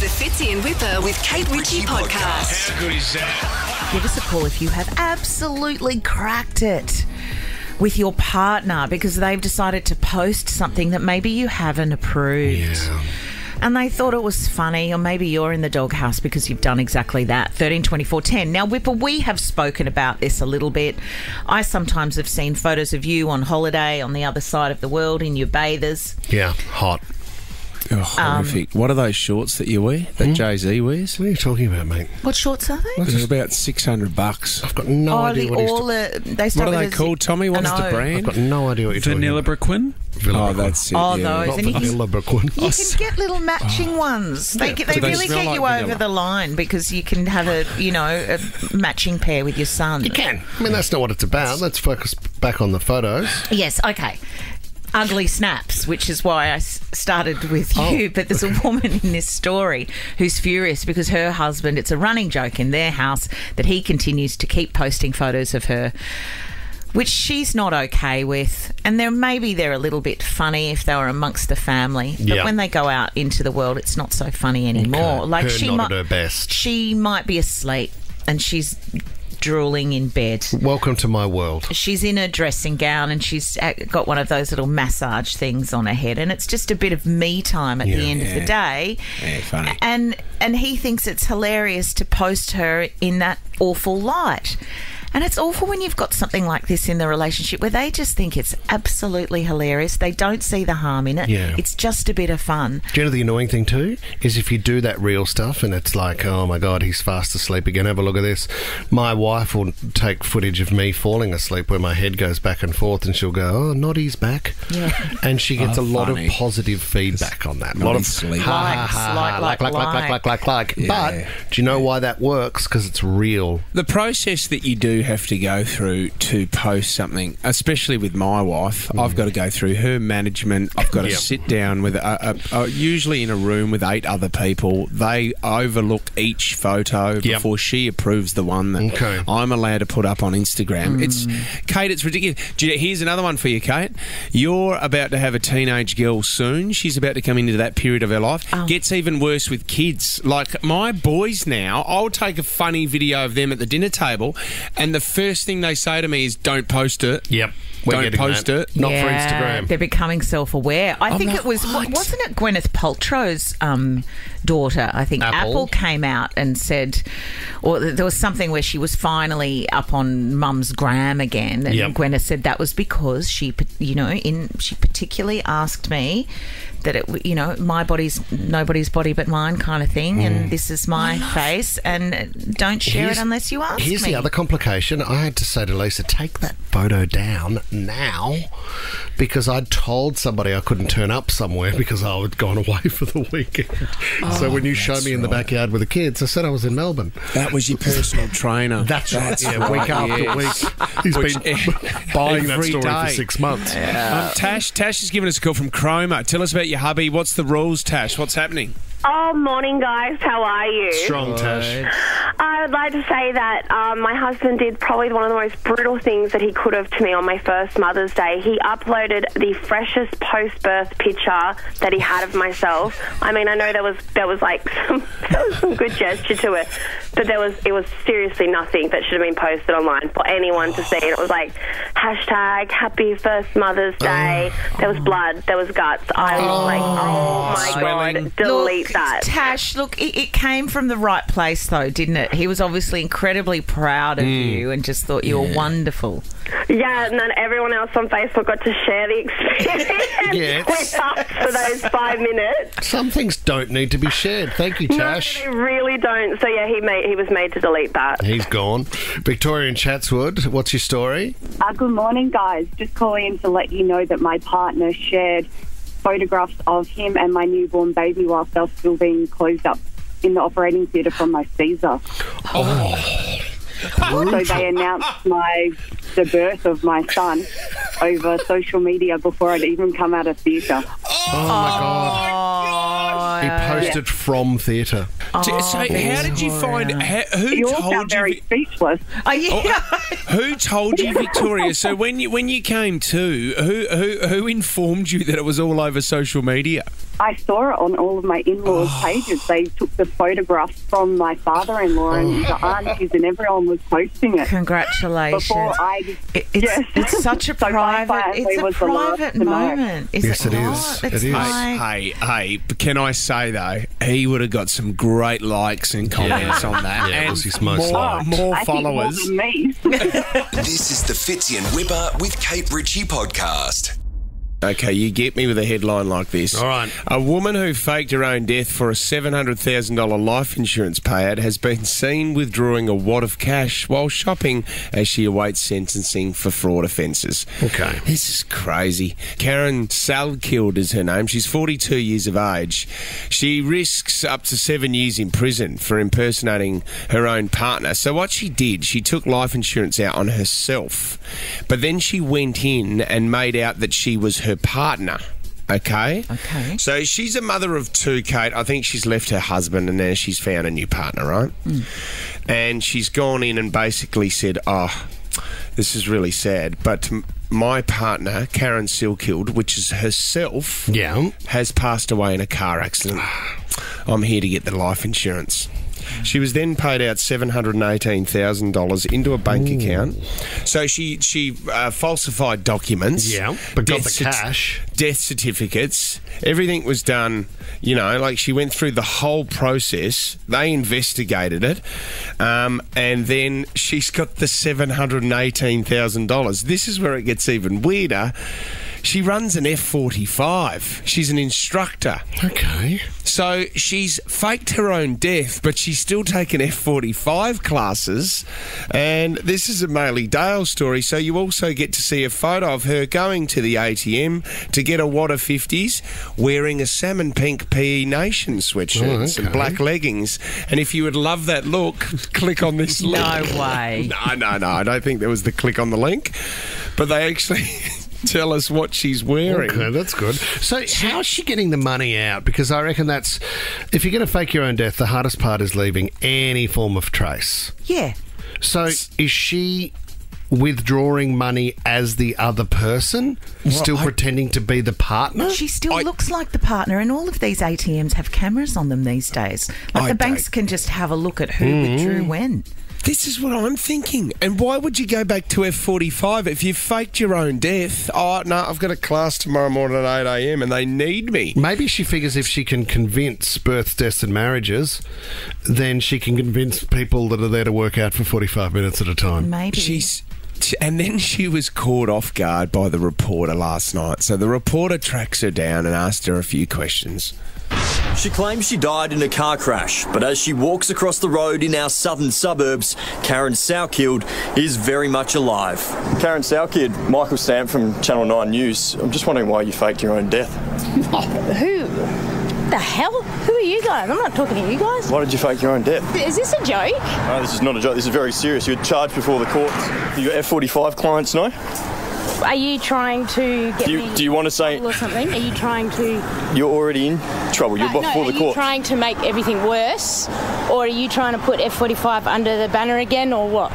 the Fitzy and Whipper with Kate Ritchie podcast. How good is that? Give us a call if you have absolutely cracked it with your partner because they've decided to post something that maybe you haven't approved. Yeah. And they thought it was funny, or maybe you're in the doghouse because you've done exactly that. 13 24 10. Now, Whipper, we have spoken about this a little bit. I sometimes have seen photos of you on holiday on the other side of the world in your bathers. Yeah, hot. Oh, horrific. What are those shorts that you wear, that Jay-Z wears? What are you talking about, mate? What shorts are they? It's about $600. I've got no idea what he's they start What are with they a called, Tommy? What's the I've brand? got no idea what you're Vanilla talking Briquin? Oh, that's it. Oh, yeah. those. about. And you Not can, vanilla Brooklyn. you can get little matching ones. They Do they really smell get you like over vanilla? the line because you can have a matching pair with your son. You can. I mean, that's not what it's about. Let's focus back on the photos. Yes, okay. Ugly snaps, which is why I started with you. But there's a woman in this story who's furious because her husband, it's a running joke in their house that he continues to keep posting photos of her, which she's not okay with. And maybe they're a little bit funny if they were amongst the family. But Yeah. when they go out into the world, it's not so funny anymore. Okay. Like Her not at her best. She might be asleep and she's drooling in bed. Welcome to my world. She's in a dressing gown and she's got one of those little massage things on her head, and it's just a bit of me time at the end of the day. Yeah, funny. And he thinks it's hilarious to post her in that awful light. And it's awful when you've got something like this in the relationship where they just think it's absolutely hilarious. They don't see the harm in it. Yeah. It's just a bit of fun. Do you know the annoying thing too? Is if you do that real stuff and it's like, oh my God, he's fast asleep again. Have a look at this. My wife will take footage of me falling asleep where my head goes back and forth and she'll go, oh, Noddy's back. Yeah. And she gets a lot of funny. positive feedback on that. A lot of sleep. Likes, like. Yeah. But do you know why that works? Because it's real. The process that you do have to go through to post something, especially with my wife, I've got to go through her management. I've got to sit down with, usually in a room with 8 other people. They overlook each photo before she approves the one that I'm allowed to put up on Instagram. Kate, it's ridiculous. Here's another one for you, Kate. You're about to have a teenage girl soon. She's about to come into that period of her life. Gets even worse with kids. Like my boys now, I'll take a funny video of them at the dinner table and the first thing they say to me is, don't post it. Yep. Don't post it. Not for Instagram. They're becoming self-aware. I think like, it was, what? wasn't it Gwyneth Paltrow's daughter? I think Apple came out and said, or there was something where she was finally up on Mum's gram again, and Gwyneth said that was because she particularly asked me that it, my body's nobody's body but mine kind of thing, and this is my face, and don't share it unless you ask me. Here's the other complication. I had to say to Lisa, take that photo down now, because I'd told somebody I couldn't turn up somewhere because I had gone away for the weekend. So when you showed me in the backyard with the kids, I said I was in Melbourne. That was your personal trainer. That's right. Yeah, week after week. He's been buying that story for 6 months. Tash has given us a call from Chroma. Tell us about your hubby. What's the rules, Tash? What's happening? Oh, morning, guys. How are you? Strong, Tash. I would like to say that my husband did probably one of the most brutal things that he could have to me on my first Mother's Day. He uploaded the freshest post-birth picture that he had of myself. I mean, I know there was like some good gesture to it, but it was seriously nothing that should have been posted online for anyone to see. And it was like hashtag Happy First Mother's Day. There was blood. There was guts. I was like, oh my God, delete that. Tash, look, it came from the right place though, didn't it? He was obviously incredibly proud of you and just thought you were wonderful. Yeah, and then everyone else on Facebook got to share the experience with us for those 5 minutes. Some things don't need to be shared. Thank you, Tash. No, they really don't. So yeah, he was made to delete that. He's gone. Victoria in Chatswood, what's your story? Good morning, guys. Just calling in to let you know that my partner shared photographs of him and my newborn baby whilst I was still being closed up in the operating theatre from my Caesar. So they announced the birth of my son over social media before I'd even come out of theatre. Oh my God. He posted from theatre. So how did you find? Who You all told sound you? very speechless. Oh, yeah. Who told you, Victoria? So when you came to, who informed you that it was all over social media? I saw it on all of my in-laws' pages. They took the photographs from my father-in-law and the aunties, and everyone was posting it. Congratulations. Before I... It's such a private moment. Yes, it not? is. It's It is. like- Hey, can I say though, he would have got some great likes and comments on that. Yeah, it and was his most liked. more I think more followers. than me. This is the Fitzy and Whipper with Kate Ritchie podcast. Okay, you get me with a headline like this. All right. A woman who faked her own death for a $700,000 life insurance payout has been seen withdrawing a wad of cash while shopping as she awaits sentencing for fraud offences. Okay. This is crazy. Karen Salkeld is her name. She's 42 years of age. She risks up to 7 years in prison for impersonating her own partner. So what she did, she took life insurance out on herself, but then she went in and made out that she was her partner. Okay? So she's a mother of two, Kate. I think she's left her husband and now she's found a new partner, right? And she's gone in and basically said, this is really sad, but my partner, Karen Salkeld, which is herself, has passed away in a car accident. I'm here to get the life insurance. She was then paid out $718,000 into a bank account. So she falsified documents. Yeah, but got the cash. Death certificates. Everything was done, like she went through the whole process. They investigated it. And then she's got the $718,000. This is where it gets even weirder. She runs an F45. She's an instructor. Okay. So she's faked her own death, but she's still taken F45 classes. And this is a Mailey Dale story. So you also get to see a photo of her going to the ATM to get a wad of 50s, wearing a salmon pink PE Nation sweatshirt and black leggings. And if you would love that look, click on this link. No way. No. I don't think there was the click on the link. But they actually... tell us what she's wearing. Okay, that's good. So how's she getting the money out? Because I reckon that's... If you're going to fake your own death, the hardest part is leaving any form of trace. Yeah. So is she withdrawing money as the other person, still pretending to be the partner? She still looks like the partner, and all of these ATMs have cameras on them these days. Like the banks can just have a look at who withdrew when. This is what I'm thinking. And why would you go back to F45 if you faked your own death? Oh, no, I've got a class tomorrow morning at 8 a.m. and they need me. Maybe she figures if she can convince births, deaths and marriages, then she can convince people that are there to work out for 45 minutes at a time. Maybe. And then she was caught off guard by the reporter last night. So the reporter tracks her down and asked her a few questions. She claims she died in a car crash, but as she walks across the road in our southern suburbs, Karen Salkeld is very much alive. Karen Salkeld, Michael Stamp from Channel 9 News. I'm just wondering why you faked your own death. Who? The hell? Who are you guys? I'm not talking to you guys. Why did you fake your own death? Is this a joke? No, this is not a joke. This is very serious. You're charged before the courts. You got F45 clients, no? Are you trying to get me... Do you want to say... or something? Are you trying to... You're already in trouble. You're before the court. Are you trying to make everything worse? Or are you trying to put F45 under the banner again, or what?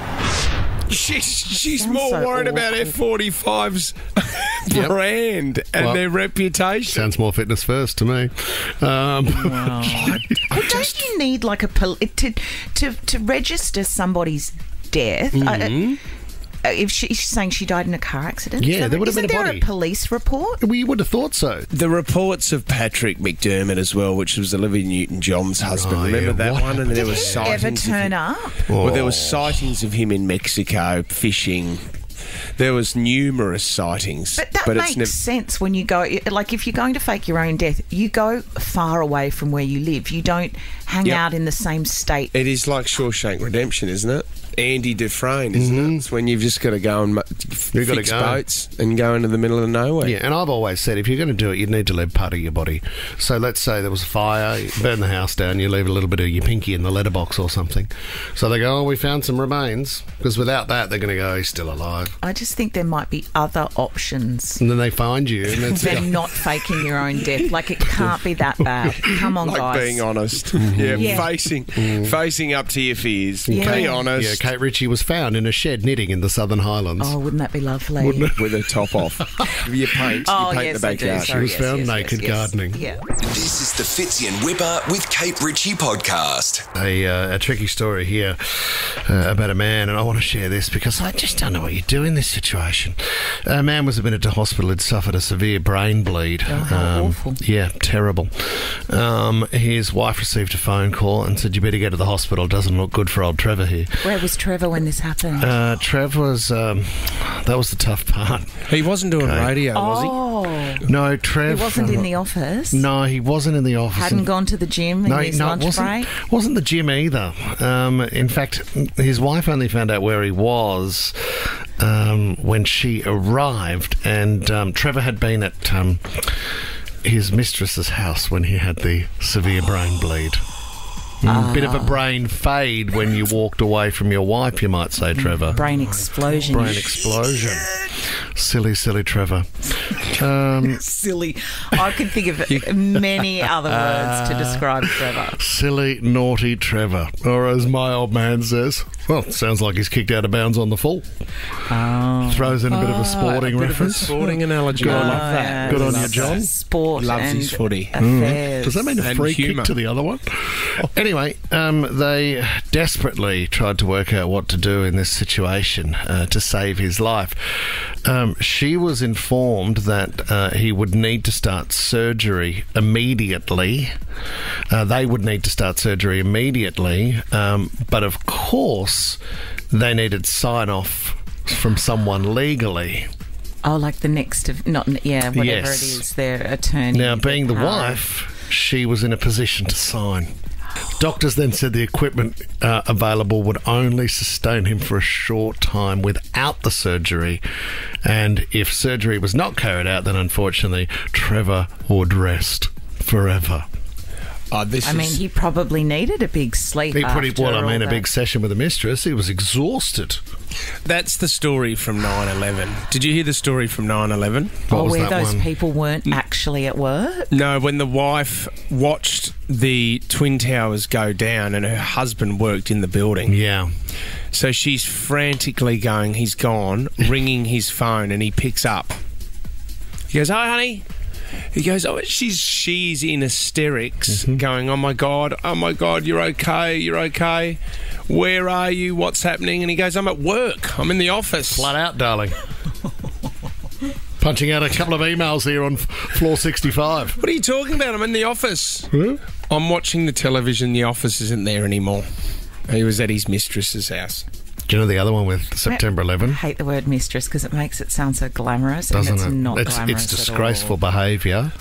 She's more worried about F45's brand and their reputation. Sounds more fitness first to me. Well, don't you need like to register somebody's death? If she's saying she died in a car accident? Yeah, there would have been a body. Isn't there a police report? We would have thought so. The reports of Patrick McDermott as well, which was Olivia Newton-John's husband. Remember that one? And there was sightings. Ever turn up? Well, there were sightings of him in Mexico fishing. There was numerous sightings. But that makes sense when you go... Like, if you're going to fake your own death, you go far away from where you live. You don't hang out in the same state. It is like Shawshank Redemption, isn't it? Andy Dufresne, isn't it? It's when you've just got to go and fix boats and go into the middle of nowhere. Yeah, and I've always said if you're going to do it, you need to leave part of your body. So let's say there was a fire, you burn the house down, you leave a little bit of your pinky in the letterbox or something. So they go, we found some remains, because without that, they're going to go, he's still alive. I just think there might be other options. And then they find you. And it's They're not faking your own death. Like, it can't be that bad. Come on, guys. Being honest. Facing up to your fears. Yeah. Be honest. Yeah, Kate Ritchie was found in a shed knitting in the Southern Highlands. Oh, wouldn't that be lovely? With her top off. You paint the backyard. She was found naked gardening. Yeah. This is the Fitzy and Whipper with Kate Ritchie podcast. A tricky story here about a man, and I want to share this because I just don't know what you do in this situation. A man was admitted to hospital. He'd suffered a severe brain bleed. How awful. Yeah, terrible. His wife received a phone call and said, you better go to the hospital. It doesn't look good for old Trevor here. Where was Trevor when this happened? Trev was... that was the tough part. He wasn't doing radio, was he? No, Trev... He wasn't in the office? No, he wasn't in the office. Hadn't gone to the gym in his lunch break? Wasn't the gym either. In fact, his wife only found out where he was when she arrived, and Trevor had been at his mistress's house when he had the severe brain bleed. Bit of a brain fade when you walked away from your wife, you might say, Trevor. Brain explosion. Brain explosion. Silly, silly Trevor. Silly. I can think of many other words to describe Trevor. Silly, naughty Trevor. Or as my old man says, well, it sounds like he's kicked out of bounds on the full. Throws in a bit of a sporting reference. Sporting analogy. I love that. Good on you, John. Sport Loves and his footy. affairs. Does that mean a free humour. kick to the other one? Anyway, they desperately tried to work out what to do in this situation to save his life. She was informed that he would need to start surgery immediately. They would need to start surgery immediately, but of course they needed sign-off from someone legally. Oh, like the next of... whatever it is, their attorney. Now, being the wife, she was in a position to sign. Doctors then said the equipment available would only sustain him for a short time without the surgery, and if surgery was not carried out, then unfortunately Trevor would rest forever. He probably needed a big sleep. A big session with a mistress. He was exhausted. That's the story from 9/11. Did you hear the story from 9/11? Where those people weren't actually at work? No, when the wife watched the Twin Towers go down and her husband worked in the building. Yeah. So she's frantically going, he's gone, ringing his phone, and he picks up. He goes, "Hi, honey." He goes, "Oh, she's in hysterics, going, oh my God, you're okay. Where are you? What's happening?" And he goes, "I'm at work. I'm in the office." Flat out, darling. Punching out a couple of emails here on floor 65. What are you talking about? I'm in the office. Huh? I'm watching the television. The office isn't there anymore. He was at his mistress's house. Do you know the other one with September 11? I hate the word mistress because it makes it sound so glamorous. Doesn't and it's it? not glamorous. It's disgraceful behaviour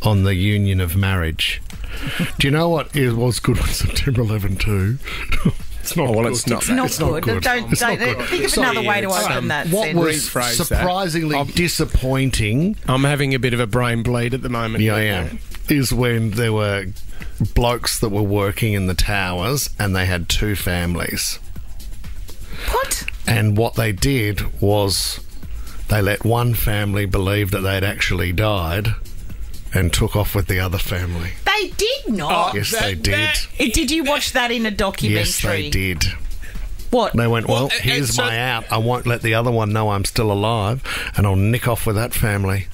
on the union of marriage. Do you know what was good with September 11 too? It's not good. It's not good. Don't think of another way to open that What sentence. was surprisingly disappointing... I'm having a bit of a brain bleed at the moment. Yeah, I am. Is when there were blokes that were working in the towers and they had two families. What? And what they did was they let one family believe that they'd actually died and took off with the other family. They did not? Yes, they did. Did you watch that in a documentary? Yes, they did. What? They went, well, here's my out. I won't let the other one know I'm still alive, and I'll nick off with that family.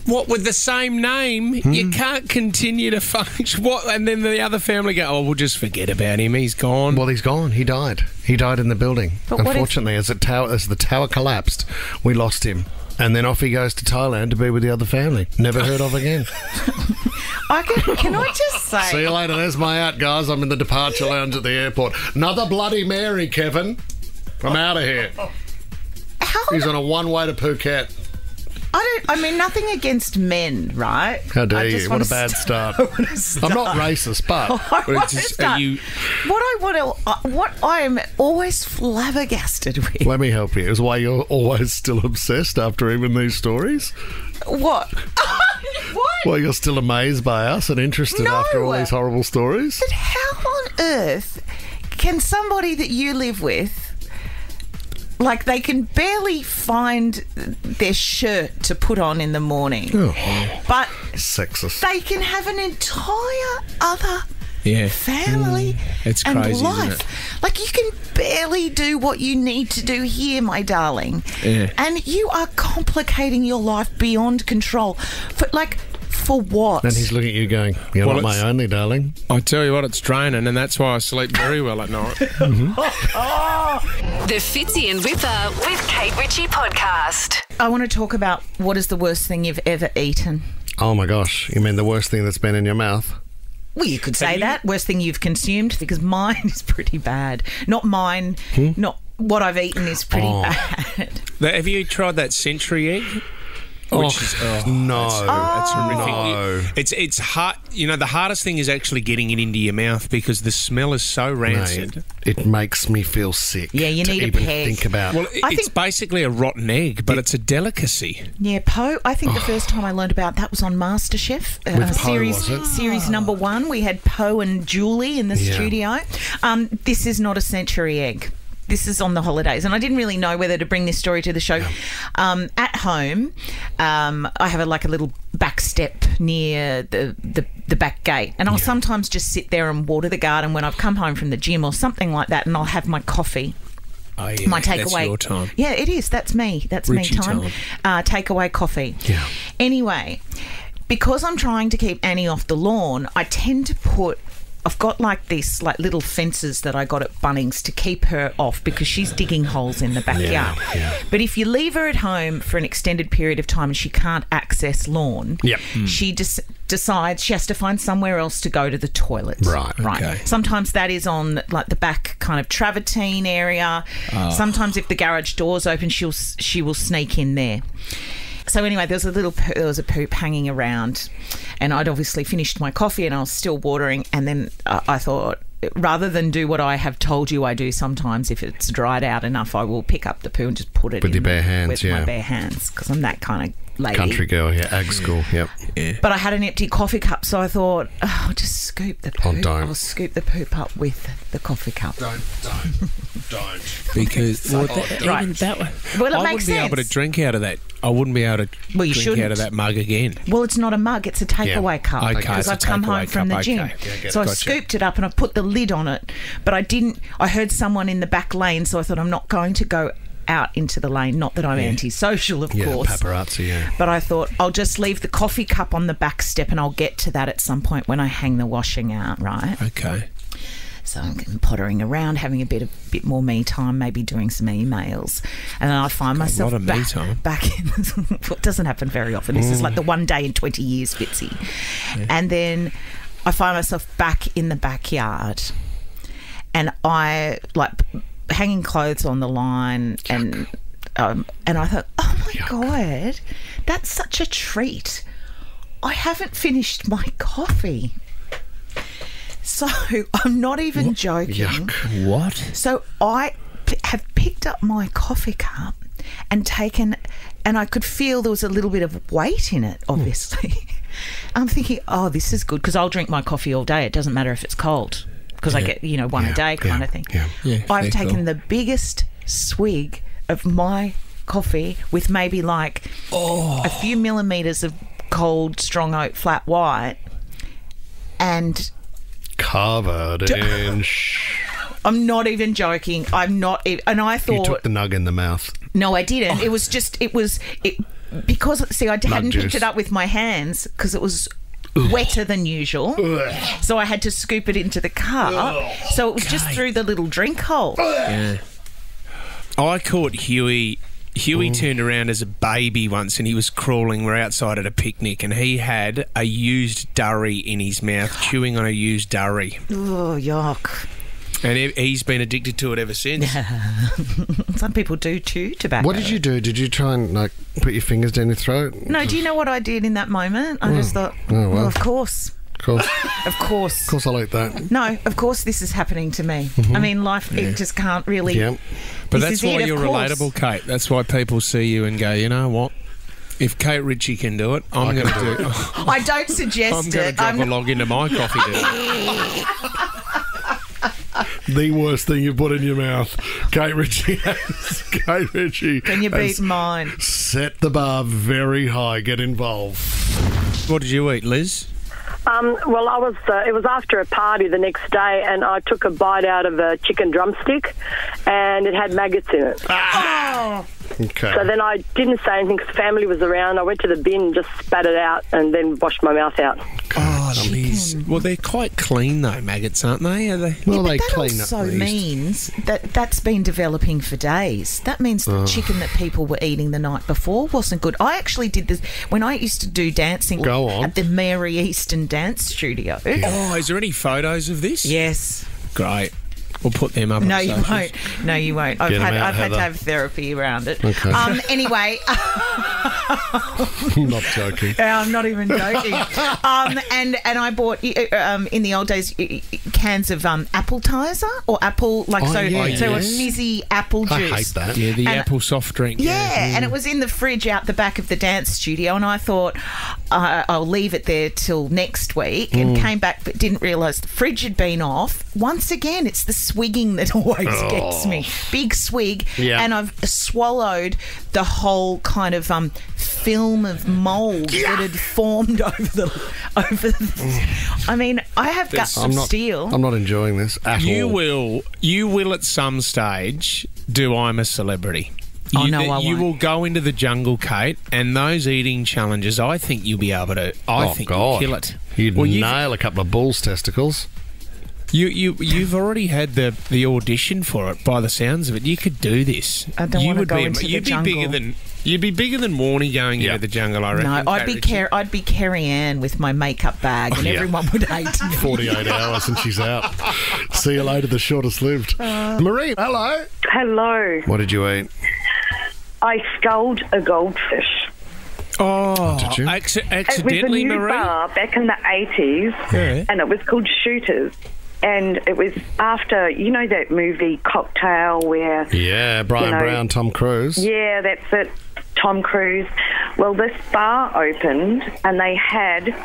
What, with the same name? You can't continue to function. What? And then the other family go, oh, we'll just forget about him. He's gone. Well, he's gone. He died. He died in the building. But unfortunately, as the tower collapsed, we lost him. And then off he goes to Thailand to be with the other family. Never heard of again. Can I just say... See you later. There's my out, guys. I'm in the departure lounge at the airport. Another Bloody Mary, Kevin. I'm out of here. He's on a one-way to Phuket. I mean, nothing against men, right? How dare you? What a bad start. I'm not racist, but what I am always flabbergasted with. Let me help you. Is why you're always still obsessed after even these stories? What? What? Well, you're still amazed by us and interested after all these horrible stories? But how on earth can somebody that you live with, like, they can barely find their shirt to put on in the morning, but sexist. They can have an entire other family it's and crazy, life. isn't it? Like, you can barely do what you need to do here, my darling. Yeah. And you are complicating your life beyond control. For what? And he's looking at you going, "You're not my only, darling." I tell you what, it's draining, and that's why I sleep very well at night. The Fitzy and Whipper with Kate Ritchie podcast. I want to talk about what is the worst thing you've ever eaten. Oh my gosh, you mean the worst thing that's been in your mouth? Well, you could say that. Worst thing you've consumed, because mine is pretty bad. Not mine, not what I've eaten is pretty bad. Have you tried that century egg? That's horrific. No. It's hard. You know, the hardest thing is actually getting it into your mouth because the smell is so rancid. Mate, it makes me feel sick. Yeah, you need a even peg. think about. Well, it's basically a rotten egg, but it's a delicacy. Yeah, Poe. I think the first time I learned about that was on MasterChef. With Poe, was it? Series number 1. We had Poe and Julie in the studio. This is not a century egg. This is on the holidays, and I didn't really know whether to bring this story to the show. At home, I have a little back step near the back gate, and I'll sometimes just sit there and water the garden when I've come home from the gym or something like that, and I'll have my coffee. Oh, yeah, my takeaway. That's your time. Yeah, it is. That's me. That's Richie me time. Takeaway coffee. Yeah. Anyway, because I'm trying to keep Annie off the lawn, I tend to put... I've got these little fences that I got at Bunnings to keep her off because she's digging holes in the backyard. Yeah. But if you leave her at home for an extended period of time and she can't access lawn, she just decides she has to find somewhere else to go to the toilet. Right. Okay. Sometimes that is on the back kind of travertine area. Sometimes if the garage door's open, she will sneak in there. So anyway, there was a poop hanging around, and I'd obviously finished my coffee and I was still watering, and then I thought, rather than do what I have told you I do sometimes, if it's dried out enough, I will pick up the poo and just put it with your bare hands, with my bare hands, because I'm that kind of lady. Country girl, ag school, yep. Yeah. But I had an empty coffee cup, so I thought, I'll just scoop the poop. I'll scoop the poop up with the coffee cup. Don't. Because Well, it I makes wouldn't be able to sense. drink out of that. I wouldn't be able to drink out of that mug again. Well, it's not a mug, it's a takeaway cup. Okay, because it's I've a come home takeaway from the cup, gym. okay. So I Gotcha. scooped it up and I put the lid on it. But I heard someone in the back lane, so I thought I'm not going to go out into the lane. Not that I'm antisocial, of course. Paparazzi, But I thought I'll just leave the coffee cup on the back step and I'll get to that at some point when I hang the washing out, right? Okay. So I'm pottering around, having a bit more me time, maybe doing some emails, and then I find myself a lot of me time. back in. It doesn't happen very often. This is like the one day in 20 years, Fitzy. Yeah. And then I find myself back in the backyard, and I hanging clothes on the line, and I thought, oh my God, that's such a treat. I haven't finished my coffee. So I'm not even joking. Yuck. What? So I have picked up my coffee cup and taken, and I could feel there was a little bit of weight in it, obviously. I'm thinking, this is good, because I'll drink my coffee all day. It doesn't matter if it's cold, because I get, one a day kind of thing. Yeah, I've taken the biggest swig of my coffee with maybe a few millimetres of cold strong oat flat white, and... covered in I'm not even joking. I'm not even... And I thought... You took the nug in the mouth. No, I didn't. It was just... Because, see, I hadn't picked it up with my hands because it was wetter than usual. So I had to scoop it into the cup. So it was just through the little drink hole. Yeah. I caught Huey... Huey turned around as a baby once and he was crawling. We're outside at a picnic and he had a used durry in his mouth, chewing on a used durry. Oh, yuck. And he's been addicted to it ever since. Some people do chew tobacco. What did you do? Did you try and put your fingers down your throat? No, do you know what I did in that moment? I just thought, well, of course. Of course. Of course. Of course I like that. No, of course this is happening to me. I mean, life, it just can't really... Yeah. But that's why you're relatable, Kate. That's why people see you and go, you know what? If Kate Ritchie can do it, I'm going to do it. I don't suggest I'm going to drop a log into my coffee do. The worst thing you put in your mouth. Kate Ritchie Kate Ritchie. Can you beat mine? Set the bar very high. Get involved. What did you eat, Liz? Well, I was. It was after a party the next day, and I took a bite out of a chicken drumstick, and it had maggots in it. Okay. So then I didn't say anything because family was around. I went to the bin, just spat it out, and then washed my mouth out. Oh, Liz. Well, they're quite clean though, maggots, aren't they? Are they? Well, Yeah, they but that clean also up at least. means that's been developing for days. That means the chicken that people were eating the night before wasn't good. I actually did this when I used to do dancing Go on. at the Mary Easton Dance Studio. Oh, is there any photos of this? Yes. Great. We'll put them up. No, on you socials. won't. No, you won't. I've Get 'em had out, I've had to Heather. have therapy around it. Okay. Anyway, I'm not joking. I'm not even joking. And I bought in the old days cans of apple tizer or apple Oh, a yes. fizzy apple juice. I hate that. Yeah, the And- apple soft drink. Yeah, and it was in the fridge out the back of the dance studio, and I thought I'll leave it there till next week, and came back but didn't realise the fridge had been off. Once again, it's the swigging that always gets me. Big swig, Yeah. and I've swallowed the whole kind of film of mould that had formed over the. I mean, I have guts of steel. I'm not enjoying this at all. You will at some stage do I'm a Celebrity. Oh, no, I You won't. will go into the jungle, Kate, and those eating challenges, I think you'll be able to. I think you'll kill it. You'd Well, nail a couple of bull's testicles. You've already had the audition for it. By the sounds of it, you could do this. I don't You wanna would go be. into the You'd be jungle. bigger than Warney going into the jungle. I reckon. No, I'd be I'd be Carrie Ann with my makeup bag, and everyone would hate me. 48 hours and she's out. See you later, the shortest lived. Marie, hello. Hello. What did you eat? I sculled a goldfish. Oh, Did you? accidentally, It was a new Marie. bar back in the 80s, Yeah. and it was called Shooters. And it was after, you know, that movie Cocktail where... Yeah, Brian Brown, Tom Cruise. Yeah, that's it, Tom Cruise. Well, this bar opened, and they had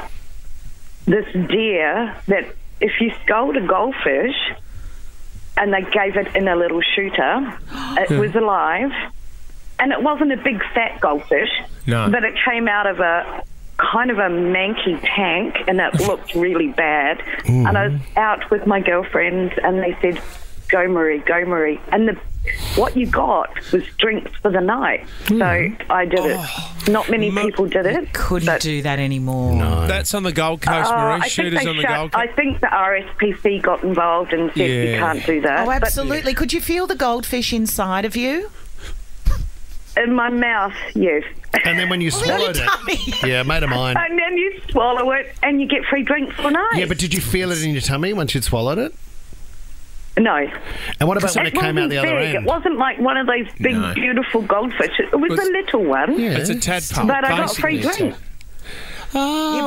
this deer that if you sculled a goldfish and they gave it in a little shooter, it was alive. And it wasn't a big fat goldfish, but it came out of a kind of a manky tank, and it looked really bad. And I was out with my girlfriends, and they said, "Go Marie, go Marie." And what you got was drinks for the night. So I did it. Not many people did it. Couldn't do that anymore. No. That's on the Gold Coast, Marie. Shooters on the Gold Coast. I think the RSPC got involved and said you can't do that. Oh, absolutely. Could you feel the goldfish inside of you? In my mouth, yes. And then when you swallowed it, yeah, mate of mine. And then you swallow it and you get free drinks for night. Yeah, but did you feel it in your tummy once you'd swallowed it? No. And what about when it came out the other big. end? It wasn't like one of those big, beautiful goldfish. It was a little one. Yeah. It's a tadpole. But I got free basically. drinks. Yeah,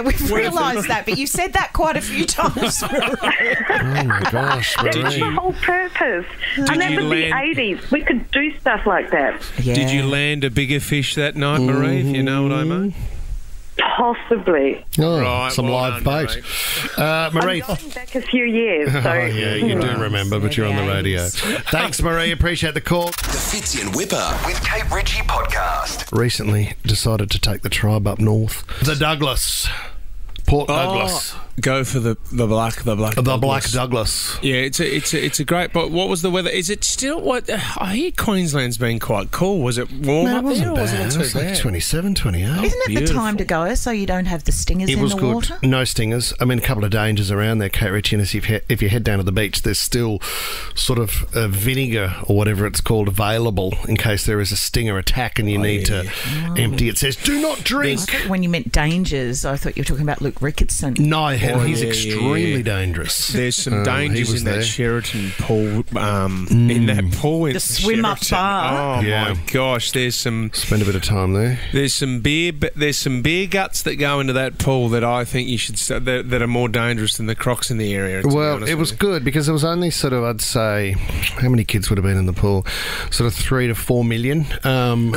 we've realised that, but you said that quite a few times. Oh my gosh, That was Marie. the whole purpose. And that you was the land- 80s. We could do stuff like that. Did you land a bigger fish that night, Marie, if you know what I mean? Possibly. Oh, Right, some well live done, bait. Marie. I'm going back a few years. So. Oh, yeah, you do remember, but you're on the radio. Thanks, Marie. Appreciate the call. The Fitzy and Whipper with Kate Ritchie podcast. Recently decided to take the tribe up north. The Douglas. Port Douglas. Go for the black Douglas. Yeah, it's a great. But what was the weather? Is it still what? I hear Queensland's been quite cool. Was it warm No, it up wasn't there? Or bad. wasn't It it was too like bad? 27, 28. Isn't it the Beautiful. time to go so you don't have the stingers It in was the good. water? No stingers. I mean, a couple of dangers around there, Kate Ritchie. And if you head down to the beach, there's still sort of vinegar or whatever it's called available in case there is a stinger attack and you need to empty. It says, do not drink. When you meant dangers, I thought you were talking about Luke Ricketson. No, and he's extremely dangerous. There's some dangers in that Sheraton pool. In that pool, in the swim up bar. Oh my gosh! There's some. Spend a bit of time there. There's some beer guts that go into that pool that I think you should that are more dangerous than the crocs in the area. Well, it was good because there was only sort of, I'd say, how many kids would have been in the pool? Sort of 3 to 4 million staying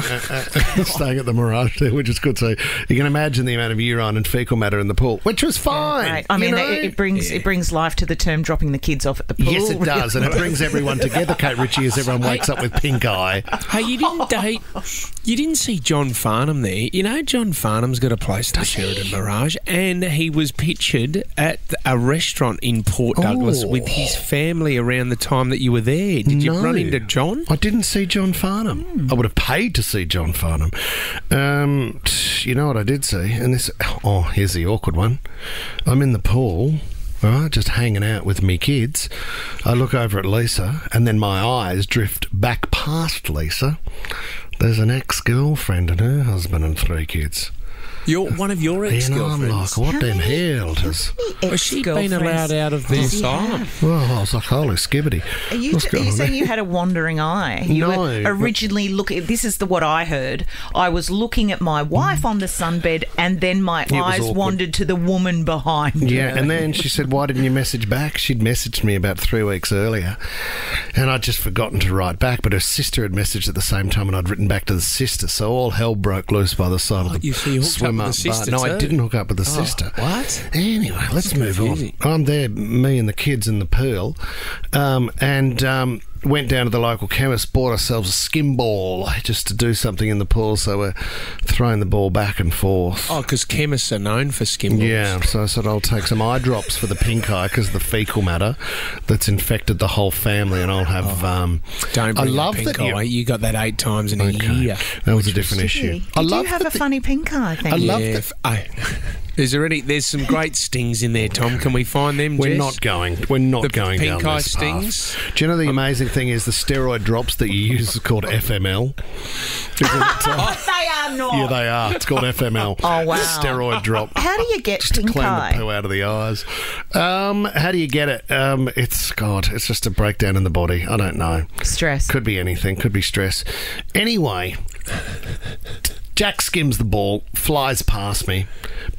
at the Mirage there, which is good. So you can imagine the amount of urine and fecal matter in the pool, which was fine. Yeah, right. I mean, it brings life to the term dropping the kids off at the pool. Yes, it does, and it brings everyone together, Kate Ritchie, as everyone wakes up with pink eye. Hey, you didn't see John Farnham there. You know, John Farnham's got a place to Sheraton Mirage, and he was pictured at a restaurant in Port Douglas with his family around the time that you were there. Did you run into John? I didn't see John Farnham. I would have paid to see John Farnham. You know what I did see? And this, here's the awkward one. I'm in the pool, right, just hanging out with me kids. I look over at Lisa, and then my eyes drift back past Lisa. There's an ex-girlfriend and her husband and 3 kids. One of your ex-girlfriends? And I'm like, what them hell does... Has she been allowed out of the asylum? Well, I was like, holy skibbity. Are you saying you had a wandering eye? You were originally looking... This is what I heard. I was looking at my wife on the sunbed, and then my eyes wandered to the woman behind her. Yeah, and then she said, why didn't you message back? She'd messaged me about 3 weeks earlier, and I'd just forgotten to write back, but her sister had messaged at the same time, and I'd written back to the sister, so all hell broke loose by the side of the swim up bar. No, I didn't hook up with the sister. What? Anyway, let's move on. I'm there, me and the kids in the pool, and went down to the local chemist, bought ourselves a skim ball just to do something in the pool, so we're throwing the ball back and forth. Oh, because chemists are known for skim balls. Yeah, so I said I'll take some eye drops for the pink eye because of the fecal matter that's infected the whole family, and I'll have... don't bring a pink eye. You got that 8 times in a year. That was a different issue. You do have a funny pink eye, thank you. I love the... There's some great stings in there, Tom. Can we find them, We're Jess? not going. We're not going down pink eye this stings. path. Do you know the amazing thing is the steroid drops that you use is called FML? They are not. Yeah, they are. It's called FML. Oh, wow. Steroid drop. How do you get just pink to clean eye? the poo out of the eyes. How do you get it? It's just a breakdown in the body. I don't know. Stress. Could be anything. Could be stress. Anyway... Jack skims the ball, flies past me,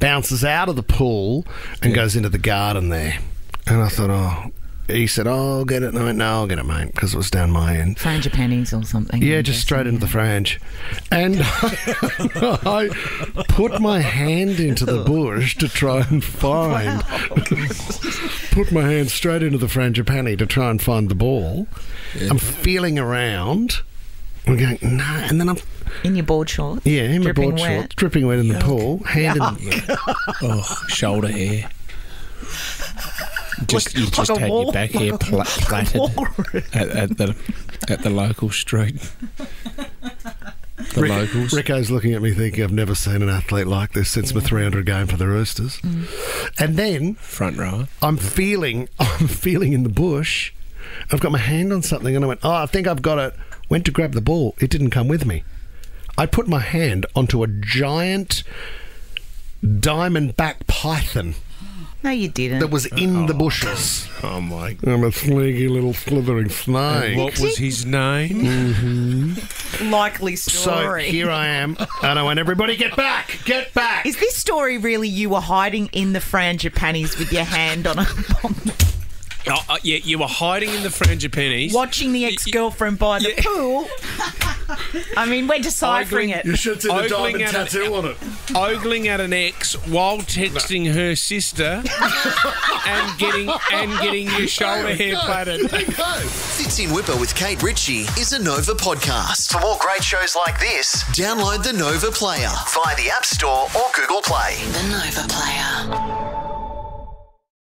bounces out of the pool and goes into the garden there. And I thought, he said, I'll get it. No, I'll get it, mate, because it was down my end. Frangipanis or something. Yeah, just straight into the frange. And I put my hand into the bush to try and find... put my hand straight into the frangipani to try and find the ball. Yeah. I'm feeling around. I'm going, no, and then I'm... In your board shorts? Yeah, in my board shorts, dripping wet in the pool, hand in... shoulder hair. You just had your back hair plaited at the local street. Locals. Rico's looking at me thinking, I've never seen an athlete like this since my 300 game for the Roosters. And then... Front row. I'm feeling in the bush. I've got my hand on something and I went, I think I've got it. Went to grab the ball. It didn't come with me. I put my hand onto a giant diamondback python. No, you didn't. That was in the bushes. Oh, my God. I'm a sneaky little slithering snake. And what was his name? Likely story. So here I am, and I went, everybody get back! Get back! Is this story really you were hiding in the frangipanis with your hand on a... Yeah, you were hiding in the frangipanis. Watching the ex-girlfriend by the pool. I mean, we're deciphering it. You should see the diamond tattoo on it. Ogling at an ex while texting her sister and getting your shoulder hair plaited. Fits in Whipper with Kate Ritchie is a Nova podcast. For more great shows like this, download the Nova Player via the App Store or Google Play. The Nova Player.